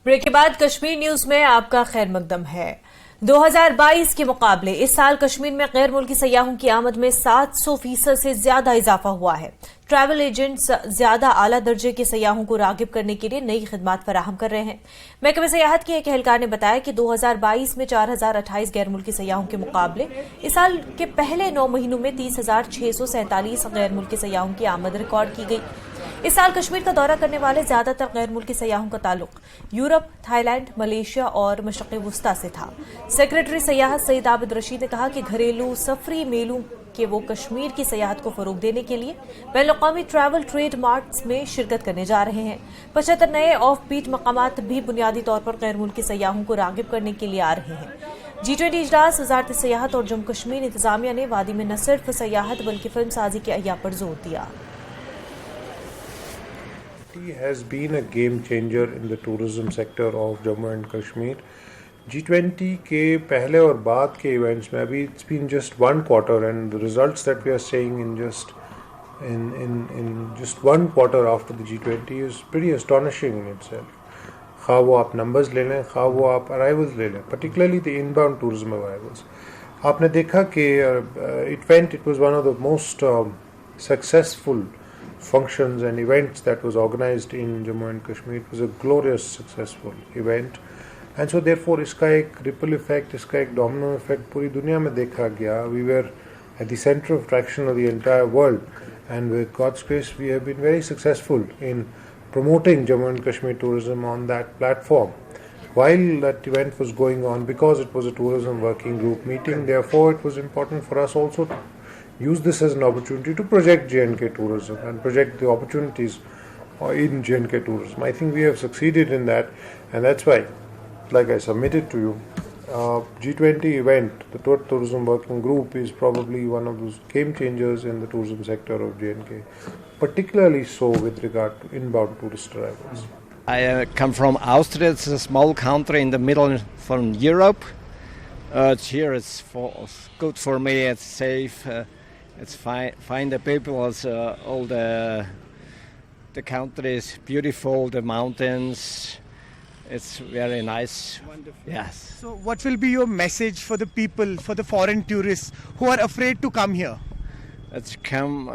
Break के बाद Kashmir news में आपका खैर मकदम है। 2022 के मुकाबले इस साल कश्मीर में गैर मुल्की सयाहों की आमद में 700% से ज्यादा इजाफा हुआ है। ट्रैवल एजेंट्स ज्यादा आला दर्जे के सयाहों को रागिब करने के लिए नई खिदमात फराहम कर रहे हैं। महकमे सयाहत के एक एहलकार ने बताया कि 2022 में 4028 गैर मुल्की सयाहों के मुकाबले इस साल के पहले 9 महीनों में 30,647 गैर मुल्की सयाहों की आमद रिकॉर्ड की गई। इस साल कश्मीर का दौरा करने वाले ज्यादातर गैर मुल्की सयाहों का ताल्लुक यूरोप, थाईलैंड, मलेशिया और मशरक़ वुस्ता से था। सेक्रेटरी सयाहत सईद आबिद रशीद ने कहा कि घरेलू सफरी मेलों के वो कश्मीर की सयाहत को फरोग देने के लिए बैनुल-अक़वामी ट्रैवल ट्रेड मार्ट्स में शिरकत करने जा रहे हैं। 75 नए ऑफ बीट मकामात भी बुनियादी तौर पर गैर मुल्की सयाहों को रागिब करने के लिए आ रहे हैं। G20 इजलास वजारत सयाहत और जम्मू कश्मीर इंतजामिया ने वादी में न सिर्फ सयाहत बल्कि फिल्म साजी के अहिया पर जोर दिया। has been a game changer in the tourism sector of Jammu and Kashmir. G20 के पहले और बाद के events में अभी it's been just one quarter and the results that we are seeing in just one quarter after the G20 is pretty astonishing in itself. खा वो आप numbers ले लें, खा वो आप arrivals ले लें, particularly the inbound tourism arrivals. आपने देखा कि it was one of the most successful functions and events that was organized in Jammu and Kashmir. It was a glorious, successful event, and so therefore इसका एक ripple effect, इसका एक domino effect पूरी दुनिया में देखा गया. We were at the center of attraction of the entire world, and with God's grace, we have been very successful in promoting Jammu and Kashmir tourism on that platform. While that event was going on, because it was a tourism working group meeting, therefore it was important for us also to use this as an opportunity to project J&K tourism and project the opportunities in J&K tourism. I think we have succeeded in that, and that's why, like I submitted to you, G20 event, the tourism working group, is probably one of those game changers in the tourism sector of J&K, particularly so with regard to inbound tourist arrivals. I come from Austria. It's a small country in the middle from Europe. Here it's good for me. It's safe. It's fine. The people, all the country is beautiful. The mountains. It's very nice. Wonderful. Yes. So, what will be your message for the people, for the foreign tourists who are afraid to come here? It's come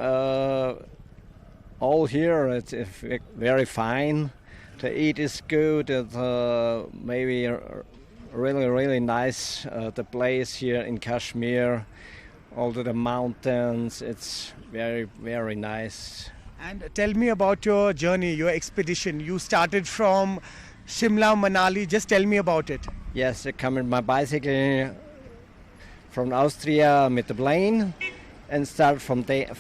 all here. It's very fine. The eat is good. It's maybe really nice. The place here in Kashmir, all the mountains. It's very nice. And tell me about your journey, your expedition. You started from Shimla, Manali. Just tell me about it. Yes, I come in my bicycle from Austria with the plane and start from Delhi,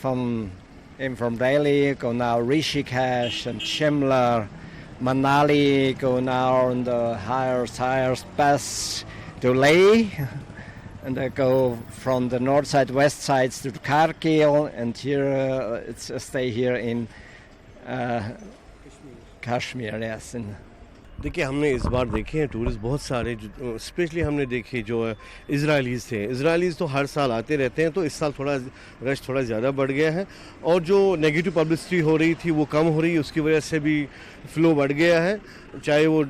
go now Rishikesh and Shimla, Manali, go now on the higher bus to Leh, and I go from the north side, west sides to Kargil, and here it's a stay here in Kashmir, yes. देखिए हमने इस बार देखे हैं tourist बहुत सारे, specially हमने देखे जो इजरायलीज़ थे. इजरायलीज़ तो हर साल आते रहते हैं, तो इस साल थोड़ा रश थोड़ा ज़्यादा बढ़ गया है, और जो नेगेटिव पब्लिसिटी हो रही थी वो कम हो रही है, उसकी वजह से भी फ़्लो बढ़ गया है. चाहे वो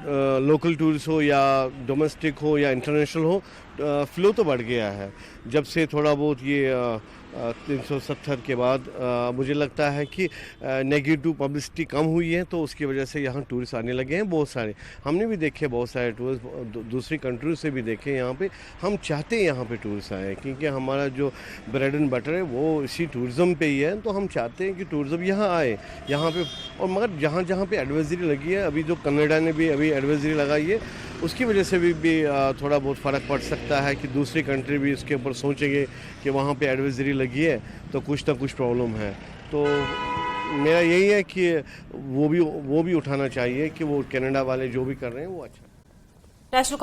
लोकल टूरिस्ट हो या डोमेस्टिक हो या इंटरनेशनल हो, फ़्लो तो बढ़ गया है. जब से थोड़ा बहुत ये 370 के बाद मुझे लगता है कि नेगेटिव पब्लिसिटी कम हुई है, तो उसकी वजह से यहाँ टूरिस्ट आने लगे हैं बहुत सारे. हमने भी देखे बहुत सारे टूरिस्ट दूसरी कंट्री से भी देखे यहाँ पे. हम चाहते हैं यहाँ पे टूरिस्ट आए, क्योंकि हमारा जो ब्रेड एंड बटर है वो इसी टूरिज़म पे ही है, तो हम चाहते हैं कि टूरिज़म यहाँ आए यहाँ पे. और मगर जहाँ पे एडवाइजरी लगी है, अभी जो कनाडा ने भी अभी एडवाइजरी लगाई है, उसकी वजह से भी थोड़ा बहुत फ़र्क पड़ सकता है कि दूसरी कंट्री भी इसके ऊपर सोचेंगे कि वहाँ पे एडवाइजरी लगी है तो कुछ ना कुछ प्रॉब्लम है. तो मेरा यही है कि वो भी उठाना चाहिए कि वो कनाडा वाले जो भी कर रहे हैं वो अच्छा.